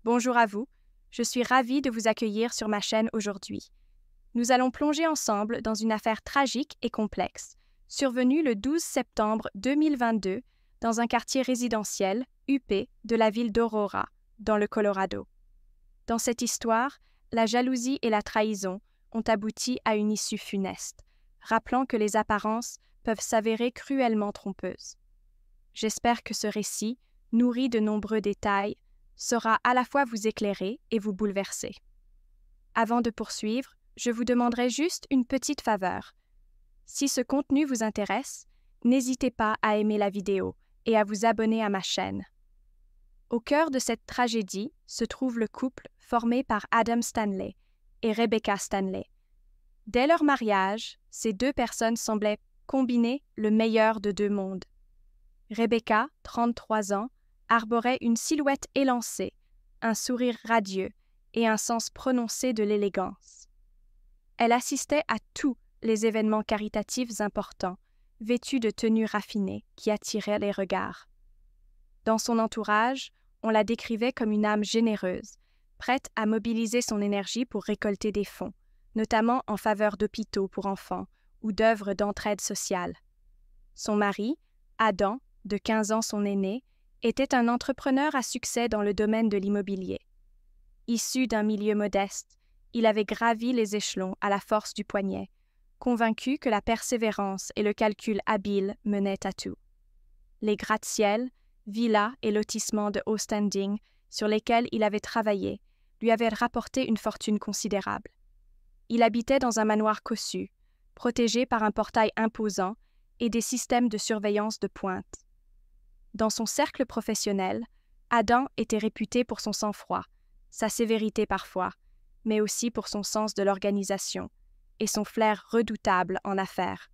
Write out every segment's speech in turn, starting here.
Bonjour à vous, je suis ravie de vous accueillir sur ma chaîne aujourd'hui. Nous allons plonger ensemble dans une affaire tragique et complexe, survenue le 12 septembre 2022 dans un quartier résidentiel, huppé, de la ville d'Aurora, dans le Colorado. Dans cette histoire, la jalousie et la trahison ont abouti à une issue funeste, rappelant que les apparences peuvent s'avérer cruellement trompeuses. J'espère que ce récit, nourri de nombreux détails, saura à la fois vous éclairer et vous bouleverser. Avant de poursuivre, je vous demanderai juste une petite faveur. Si ce contenu vous intéresse, n'hésitez pas à aimer la vidéo et à vous abonner à ma chaîne. Au cœur de cette tragédie se trouve le couple formé par Adam Stanley et Rebecca Stanley. Dès leur mariage, ces deux personnes semblaient combiner le meilleur de deux mondes. Rebecca, 33 ans, arborait une silhouette élancée, un sourire radieux et un sens prononcé de l'élégance. Elle assistait à tous les événements caritatifs importants, vêtue de tenues raffinées qui attiraient les regards. Dans son entourage, on la décrivait comme une âme généreuse, prête à mobiliser son énergie pour récolter des fonds, notamment en faveur d'hôpitaux pour enfants ou d'œuvres d'entraide sociale. Son mari, Adam, de 15 ans son aîné, était un entrepreneur à succès dans le domaine de l'immobilier. Issu d'un milieu modeste, il avait gravi les échelons à la force du poignet, convaincu que la persévérance et le calcul habile menaient à tout. Les gratte-ciel, villas et lotissements de haut standing sur lesquels il avait travaillé lui avaient rapporté une fortune considérable. Il habitait dans un manoir cossu, protégé par un portail imposant et des systèmes de surveillance de pointe. Dans son cercle professionnel, Adam était réputé pour son sang-froid, sa sévérité parfois, mais aussi pour son sens de l'organisation et son flair redoutable en affaires.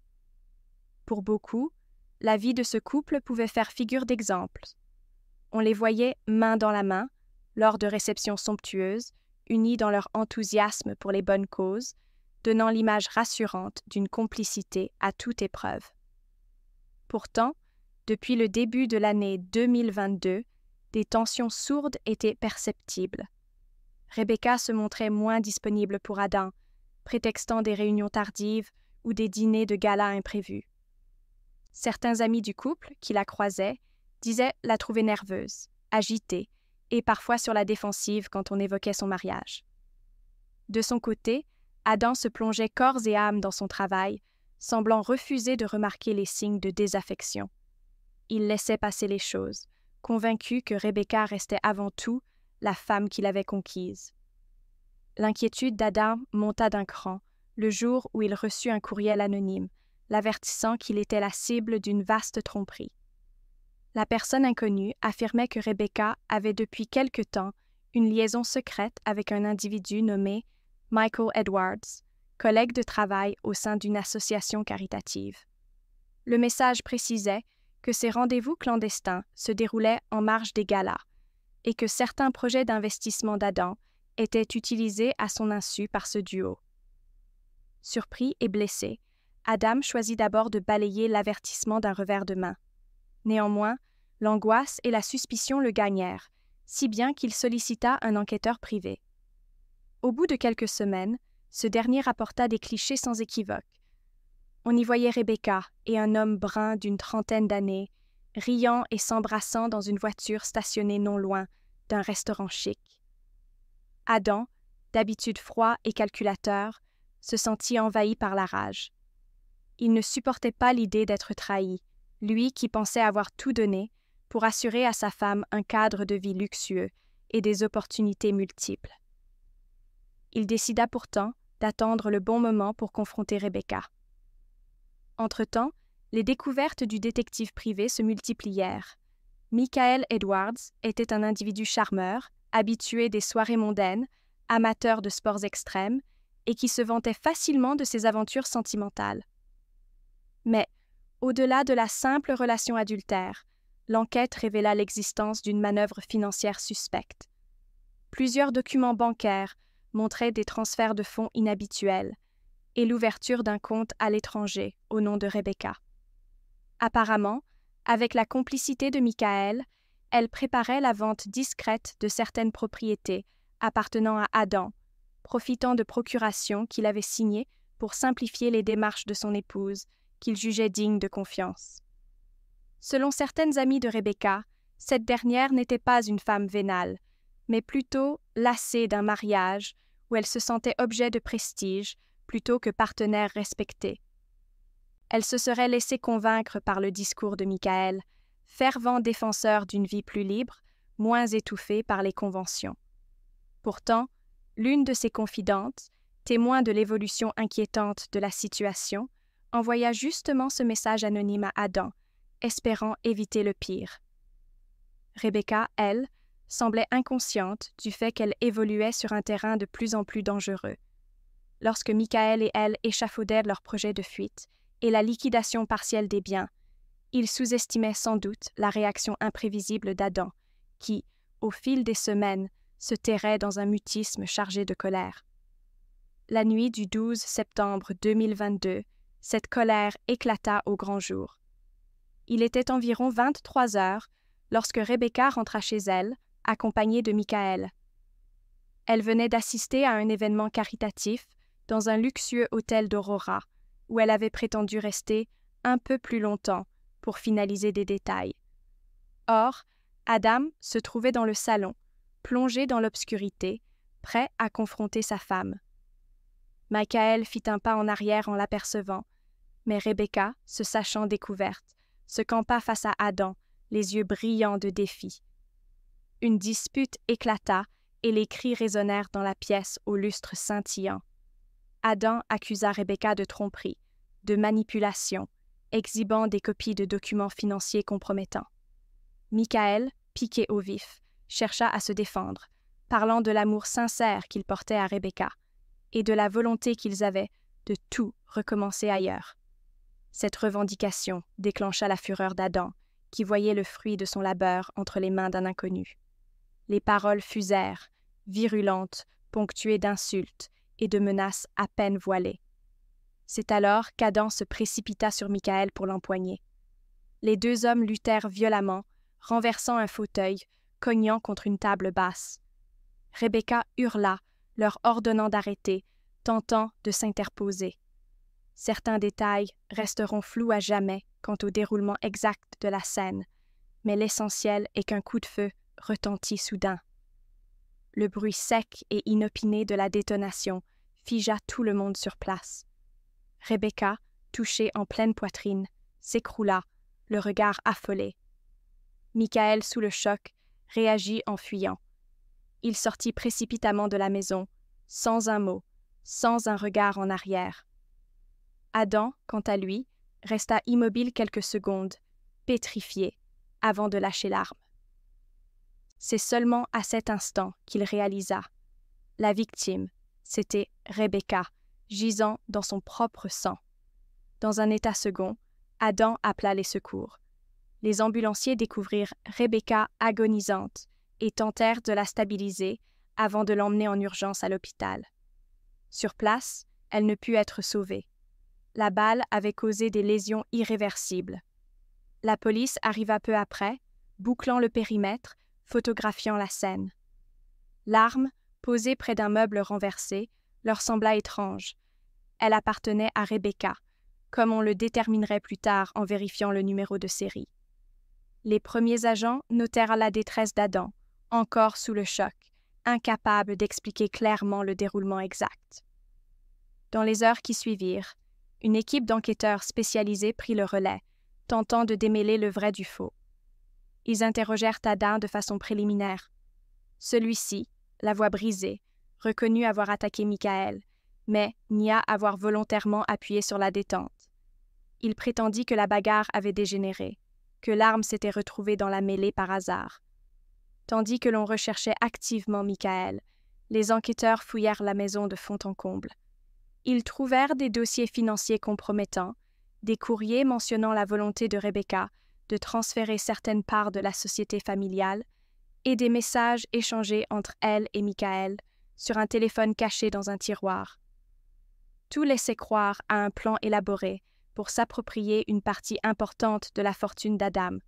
Pour beaucoup, la vie de ce couple pouvait faire figure d'exemple. On les voyait main dans la main, lors de réceptions somptueuses, unis dans leur enthousiasme pour les bonnes causes, donnant l'image rassurante d'une complicité à toute épreuve. Pourtant, depuis le début de l'année 2022, des tensions sourdes étaient perceptibles. Rebecca se montrait moins disponible pour Adam, prétextant des réunions tardives ou des dîners de gala imprévus. Certains amis du couple, qui la croisaient, disaient la trouver nerveuse, agitée et parfois sur la défensive quand on évoquait son mariage. De son côté, Adam se plongeait corps et âme dans son travail, semblant refuser de remarquer les signes de désaffection. Il laissait passer les choses, convaincu que Rebecca restait avant tout la femme qu'il avait conquise. L'inquiétude d'Adam monta d'un cran le jour où il reçut un courriel anonyme, l'avertissant qu'il était la cible d'une vaste tromperie. La personne inconnue affirmait que Rebecca avait depuis quelque temps une liaison secrète avec un individu nommé Michael Edwards, collègue de travail au sein d'une association caritative. Le message précisait que ces rendez-vous clandestins se déroulaient en marge des galas et que certains projets d'investissement d'Adam étaient utilisés à son insu par ce duo. Surpris et blessé, Adam choisit d'abord de balayer l'avertissement d'un revers de main. Néanmoins, l'angoisse et la suspicion le gagnèrent, si bien qu'il sollicita un enquêteur privé. Au bout de quelques semaines, ce dernier rapporta des clichés sans équivoque. On y voyait Rebecca et un homme brun d'une trentaine d'années, riant et s'embrassant dans une voiture stationnée non loin d'un restaurant chic. Adam, d'habitude froid et calculateur, se sentit envahi par la rage. Il ne supportait pas l'idée d'être trahi, lui qui pensait avoir tout donné pour assurer à sa femme un cadre de vie luxueux et des opportunités multiples. Il décida pourtant d'attendre le bon moment pour confronter Rebecca. Entre-temps, les découvertes du détective privé se multiplièrent. Michael Edwards était un individu charmeur, habitué des soirées mondaines, amateur de sports extrêmes et qui se vantait facilement de ses aventures sentimentales. Mais, au-delà de la simple relation adultère, l'enquête révéla l'existence d'une manœuvre financière suspecte. Plusieurs documents bancaires montraient des transferts de fonds inhabituels et l'ouverture d'un compte à l'étranger au nom de Rebecca. Apparemment, avec la complicité de Michael, elle préparait la vente discrète de certaines propriétés appartenant à Adam, profitant de procurations qu'il avait signées pour simplifier les démarches de son épouse, qu'il jugeait digne de confiance. Selon certaines amies de Rebecca, cette dernière n'était pas une femme vénale, mais plutôt lassée d'un mariage où elle se sentait objet de prestige plutôt que partenaire respecté. Elle se serait laissée convaincre par le discours de Michael, fervent défenseur d'une vie plus libre, moins étouffée par les conventions. Pourtant, l'une de ses confidentes, témoin de l'évolution inquiétante de la situation, envoya justement ce message anonyme à Adam, espérant éviter le pire. Rebecca, elle, semblait inconsciente du fait qu'elle évoluait sur un terrain de plus en plus dangereux. Lorsque Michael et elle échafaudèrent leur projet de fuite et la liquidation partielle des biens, ils sous-estimaient sans doute la réaction imprévisible d'Adam, qui, au fil des semaines, se tairait dans un mutisme chargé de colère. La nuit du 12 septembre 2022, cette colère éclata au grand jour. Il était environ 23 heures lorsque Rebecca rentra chez elle, accompagnée de Michael. Elle venait d'assister à un événement caritatif dans un luxueux hôtel d'Aurora, où elle avait prétendu rester un peu plus longtemps pour finaliser des détails. Or, Adam se trouvait dans le salon, plongé dans l'obscurité, prêt à confronter sa femme. Michael fit un pas en arrière en l'apercevant, mais Rebecca, se sachant découverte, se campa face à Adam, les yeux brillants de défi. Une dispute éclata et les cris résonnèrent dans la pièce au lustre scintillant. Adam accusa Rebecca de tromperie, de manipulation, exhibant des copies de documents financiers compromettants. Michael, piqué au vif, chercha à se défendre, parlant de l'amour sincère qu'il portait à Rebecca et de la volonté qu'ils avaient de tout recommencer ailleurs. Cette revendication déclencha la fureur d'Adam, qui voyait le fruit de son labeur entre les mains d'un inconnu. Les paroles fusèrent, virulentes, ponctuées d'insultes et de menaces à peine voilées. C'est alors qu'Adam se précipita sur Michael pour l'empoigner. Les deux hommes luttèrent violemment, renversant un fauteuil, cognant contre une table basse. Rebecca hurla, leur ordonnant d'arrêter, tentant de s'interposer. Certains détails resteront flous à jamais quant au déroulement exact de la scène, mais l'essentiel est qu'un coup de feu retentit soudain. Le bruit sec et inopiné de la détonation figea tout le monde sur place. Rebecca, touchée en pleine poitrine, s'écroula, le regard affolé. Michael, sous le choc, réagit en fuyant. Il sortit précipitamment de la maison, sans un mot, sans un regard en arrière. Adam, quant à lui, resta immobile quelques secondes, pétrifié, avant de lâcher l'arme. C'est seulement à cet instant qu'il réalisa. La victime, c'était Rebecca, gisant dans son propre sang. Dans un état second, Adam appela les secours. Les ambulanciers découvrirent Rebecca agonisante et tentèrent de la stabiliser avant de l'emmener en urgence à l'hôpital. Sur place, elle ne put être sauvée. La balle avait causé des lésions irréversibles. La police arriva peu après, bouclant le périmètre, photographiant la scène. L'arme, posée près d'un meuble renversé, leur sembla étrange. Elle appartenait à Rebecca, comme on le déterminerait plus tard en vérifiant le numéro de série. Les premiers agents notèrent la détresse d'Adam, encore sous le choc, incapable d'expliquer clairement le déroulement exact. Dans les heures qui suivirent, une équipe d'enquêteurs spécialisés prit le relais, tentant de démêler le vrai du faux. Ils interrogèrent Adam de façon préliminaire. Celui-ci, la voix brisée, reconnut avoir attaqué Michael, mais nia avoir volontairement appuyé sur la détente. Il prétendit que la bagarre avait dégénéré, que l'arme s'était retrouvée dans la mêlée par hasard. Tandis que l'on recherchait activement Michael, les enquêteurs fouillèrent la maison de fond en comble. Ils trouvèrent des dossiers financiers compromettants, des courriers mentionnant la volonté de Rebecca de transférer certaines parts de la société familiale et des messages échangés entre elle et Michael sur un téléphone caché dans un tiroir. Tout laissait croire à un plan élaboré pour s'approprier une partie importante de la fortune d'Adam.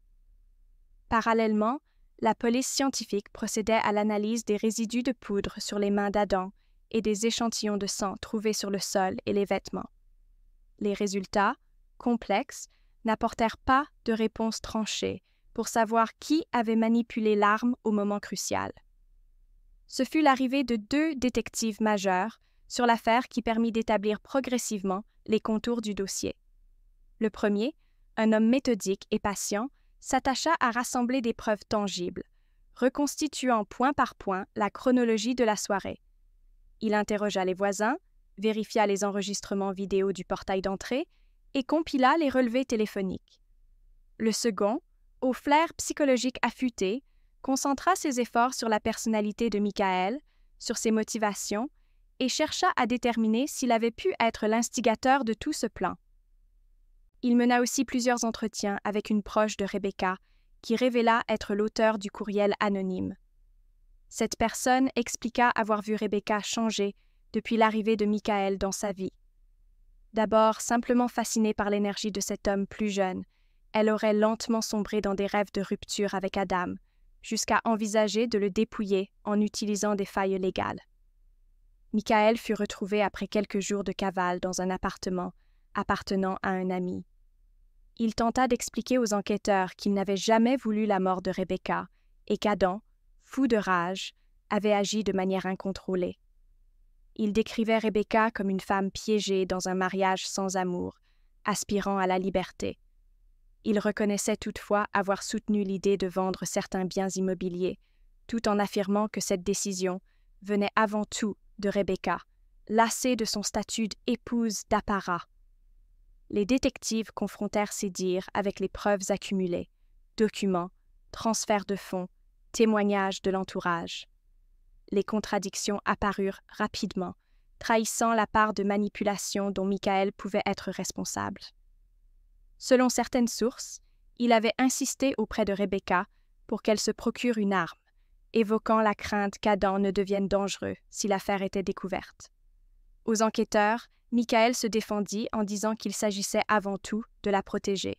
Parallèlement, la police scientifique procédait à l'analyse des résidus de poudre sur les mains d'Adam et des échantillons de sang trouvés sur le sol et les vêtements. Les résultats, complexes, n'apportèrent pas de réponse tranchée pour savoir qui avait manipulé l'arme au moment crucial. Ce fut l'arrivée de 2 détectives majeurs sur l'affaire qui permit d'établir progressivement les contours du dossier. Le premier, un homme méthodique et patient, s'attacha à rassembler des preuves tangibles, reconstituant point par point la chronologie de la soirée. Il interrogea les voisins, vérifia les enregistrements vidéo du portail d'entrée et compila les relevés téléphoniques. Le second, au flair psychologique affûté, concentra ses efforts sur la personnalité de Michael, sur ses motivations, et chercha à déterminer s'il avait pu être l'instigateur de tout ce plan. Il mena aussi plusieurs entretiens avec une proche de Rebecca, qui révéla être l'auteur du courriel anonyme. Cette personne expliqua avoir vu Rebecca changer depuis l'arrivée de Michael dans sa vie. D'abord simplement fascinée par l'énergie de cet homme plus jeune, elle aurait lentement sombré dans des rêves de rupture avec Adam, jusqu'à envisager de le dépouiller en utilisant des failles légales. Michael fut retrouvé après quelques jours de cavale dans un appartement appartenant à un ami. Il tenta d'expliquer aux enquêteurs qu'il n'avait jamais voulu la mort de Rebecca et qu'Adam, fou de rage, avait agi de manière incontrôlée. Il décrivait Rebecca comme une femme piégée dans un mariage sans amour, aspirant à la liberté. Il reconnaissait toutefois avoir soutenu l'idée de vendre certains biens immobiliers, tout en affirmant que cette décision venait avant tout de Rebecca, lassée de son statut d'épouse d'apparat. Les détectives confrontèrent ces dires avec les preuves accumulées, documents, transferts de fonds, témoignages de l'entourage. Les contradictions apparurent rapidement, trahissant la part de manipulation dont Michael pouvait être responsable. Selon certaines sources, il avait insisté auprès de Rebecca pour qu'elle se procure une arme, évoquant la crainte qu'Adam ne devienne dangereux si l'affaire était découverte. Aux enquêteurs, Michael se défendit en disant qu'il s'agissait avant tout de la protéger.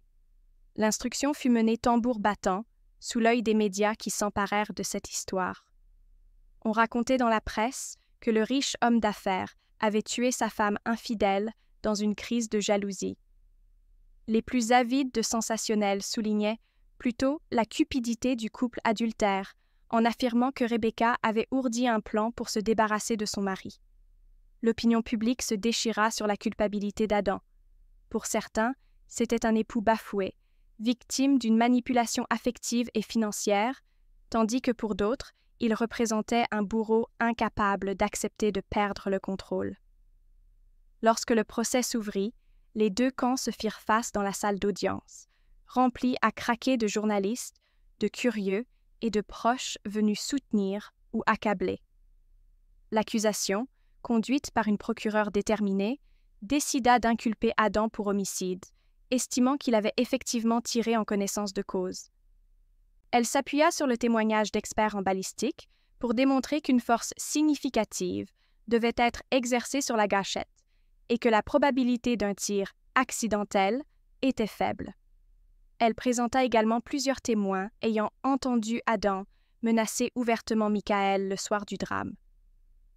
L'instruction fut menée tambour battant, sous l'œil des médias qui s'emparèrent de cette histoire. On racontait dans la presse que le riche homme d'affaires avait tué sa femme infidèle dans une crise de jalousie. Les plus avides de sensationnel soulignaient plutôt la cupidité du couple adultère, en affirmant que Rebecca avait ourdi un plan pour se débarrasser de son mari. L'opinion publique se déchira sur la culpabilité d'Adam. Pour certains, c'était un époux bafoué, victime d'une manipulation affective et financière, tandis que pour d'autres, il représentait un bourreau incapable d'accepter de perdre le contrôle. Lorsque le procès s'ouvrit, les 2 camps se firent face dans la salle d'audience, remplie à craquer de journalistes, de curieux et de proches venus soutenir ou accabler. L'accusation, conduite par une procureure déterminée, décida d'inculper Adam pour homicide, estimant qu'il avait effectivement tiré en connaissance de cause. Elle s'appuya sur le témoignage d'experts en balistique pour démontrer qu'une force significative devait être exercée sur la gâchette et que la probabilité d'un tir accidentel était faible. Elle présenta également plusieurs témoins ayant entendu Adam menacer ouvertement Michael le soir du drame.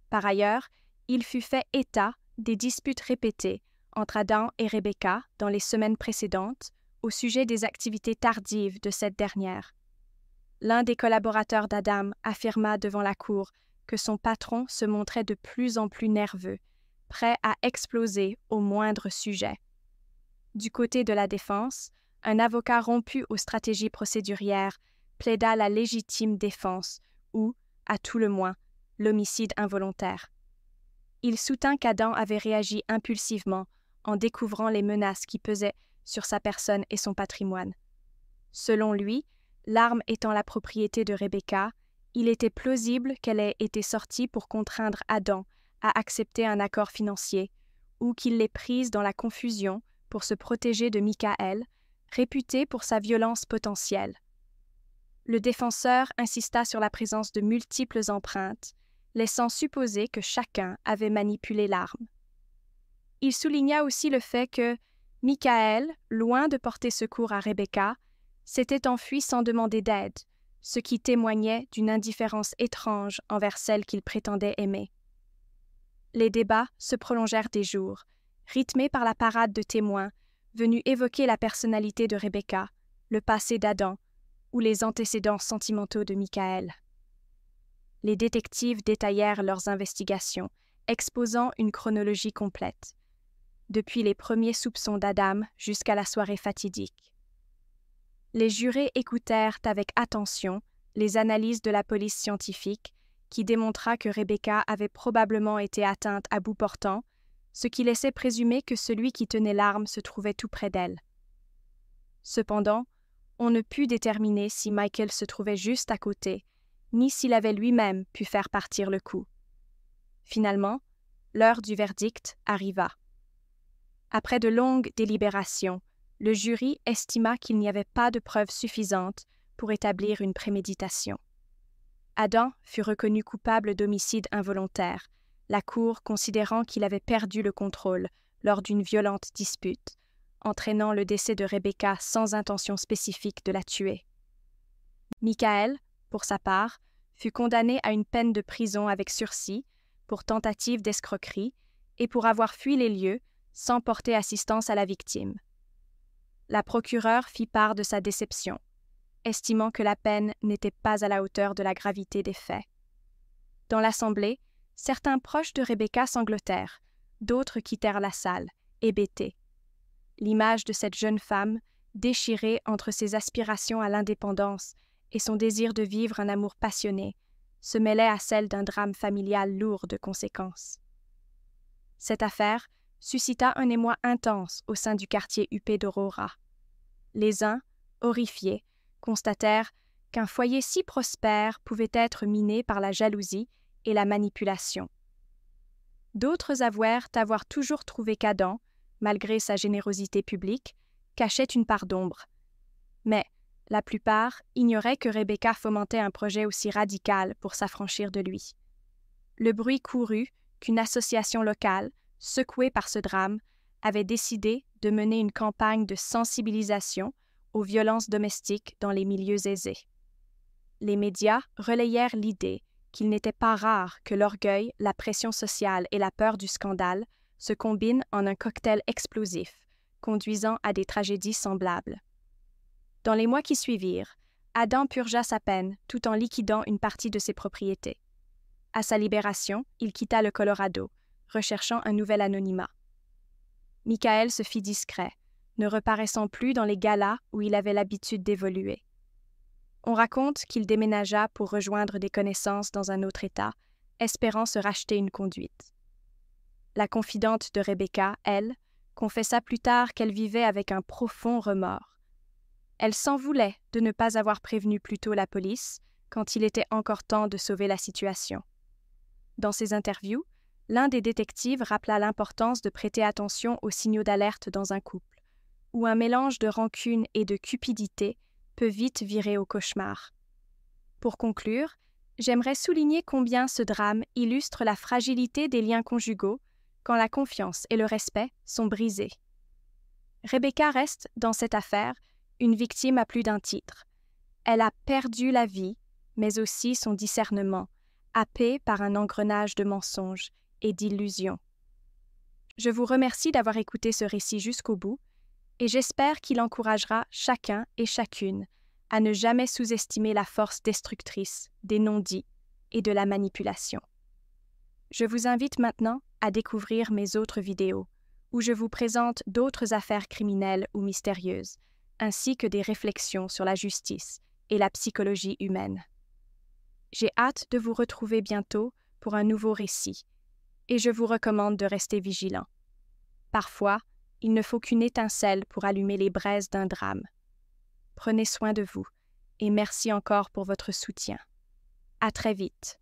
Par ailleurs, il fut fait état des disputes répétées entre Adam et Rebecca dans les semaines précédentes au sujet des activités tardives de cette dernière. L'un des collaborateurs d'Adam affirma devant la cour que son patron se montrait de plus en plus nerveux, prêt à exploser au moindre sujet. Du côté de la défense, un avocat rompu aux stratégies procédurières plaida la légitime défense ou, à tout le moins, l'homicide involontaire. Il soutint qu'Adam avait réagi impulsivement en découvrant les menaces qui pesaient sur sa personne et son patrimoine. Selon lui, l'arme étant la propriété de Rebecca, il était plausible qu'elle ait été sortie pour contraindre Adam à accepter un accord financier ou qu'il l'ait prise dans la confusion pour se protéger de Michael, réputé pour sa violence potentielle. Le défenseur insista sur la présence de multiples empreintes, laissant supposer que chacun avait manipulé l'arme. Il souligna aussi le fait que Michael, loin de porter secours à Rebecca, s'était enfui sans demander d'aide, ce qui témoignait d'une indifférence étrange envers celle qu'il prétendait aimer. Les débats se prolongèrent des jours, rythmés par la parade de témoins venus évoquer la personnalité de Rebecca, le passé d'Adam ou les antécédents sentimentaux de Michael. Les détectives détaillèrent leurs investigations, exposant une chronologie complète, depuis les premiers soupçons d'Adam jusqu'à la soirée fatidique. Les jurés écoutèrent avec attention les analyses de la police scientifique qui démontra que Rebecca avait probablement été atteinte à bout portant, ce qui laissait présumer que celui qui tenait l'arme se trouvait tout près d'elle. Cependant, on ne put déterminer si Michael se trouvait juste à côté, ni s'il avait lui-même pu faire partir le coup. Finalement, l'heure du verdict arriva. Après de longues délibérations, le jury estima qu'il n'y avait pas de preuves suffisantes pour établir une préméditation. Adam fut reconnu coupable d'homicide involontaire, la Cour considérant qu'il avait perdu le contrôle lors d'une violente dispute, entraînant le décès de Rebecca sans intention spécifique de la tuer. Michael, pour sa part, fut condamné à une peine de prison avec sursis pour tentative d'escroquerie et pour avoir fui les lieux sans porter assistance à la victime. La procureure fit part de sa déception, estimant que la peine n'était pas à la hauteur de la gravité des faits. Dans l'assemblée, certains proches de Rebecca sanglotèrent, d'autres quittèrent la salle, hébétés. L'image de cette jeune femme, déchirée entre ses aspirations à l'indépendance et son désir de vivre un amour passionné, se mêlait à celle d'un drame familial lourd de conséquences. Cette affaire suscita un émoi intense au sein du quartier huppé d'Aurora. Les uns, horrifiés, constatèrent qu'un foyer si prospère pouvait être miné par la jalousie et la manipulation. D'autres avouèrent avoir toujours trouvé qu'Adam, malgré sa générosité publique, cachait une part d'ombre. Mais la plupart ignoraient que Rebecca fomentait un projet aussi radical pour s'affranchir de lui. Le bruit courut qu'une association locale, secouée par ce drame, avait décidé de mener une campagne de sensibilisation aux violences domestiques dans les milieux aisés. Les médias relayèrent l'idée qu'il n'était pas rare que l'orgueil, la pression sociale et la peur du scandale se combinent en un cocktail explosif, conduisant à des tragédies semblables. Dans les mois qui suivirent, Adam purgea sa peine tout en liquidant une partie de ses propriétés. À sa libération, il quitta le Colorado, recherchant un nouvel anonymat. Michael se fit discret, ne reparaissant plus dans les galas où il avait l'habitude d'évoluer. On raconte qu'il déménagea pour rejoindre des connaissances dans un autre État, espérant se racheter une conduite. La confidente de Rebecca, elle, confessa plus tard qu'elle vivait avec un profond remords. Elle s'en voulait de ne pas avoir prévenu plus tôt la police quand il était encore temps de sauver la situation. Dans ses interviews, l'un des détectives rappela l'importance de prêter attention aux signaux d'alerte dans un couple, où un mélange de rancune et de cupidité peut vite virer au cauchemar. Pour conclure, j'aimerais souligner combien ce drame illustre la fragilité des liens conjugaux quand la confiance et le respect sont brisés. Rebecca reste, dans cette affaire, une victime à plus d'un titre. Elle a perdu la vie, mais aussi son discernement, happé par un engrenage de mensonges et d'illusions. Je vous remercie d'avoir écouté ce récit jusqu'au bout et j'espère qu'il encouragera chacun et chacune à ne jamais sous-estimer la force destructrice des non-dits et de la manipulation. Je vous invite maintenant à découvrir mes autres vidéos où je vous présente d'autres affaires criminelles ou mystérieuses, ainsi que des réflexions sur la justice et la psychologie humaine. J'ai hâte de vous retrouver bientôt pour un nouveau récit, et je vous recommande de rester vigilant. Parfois, il ne faut qu'une étincelle pour allumer les braises d'un drame. Prenez soin de vous, et merci encore pour votre soutien. À très vite.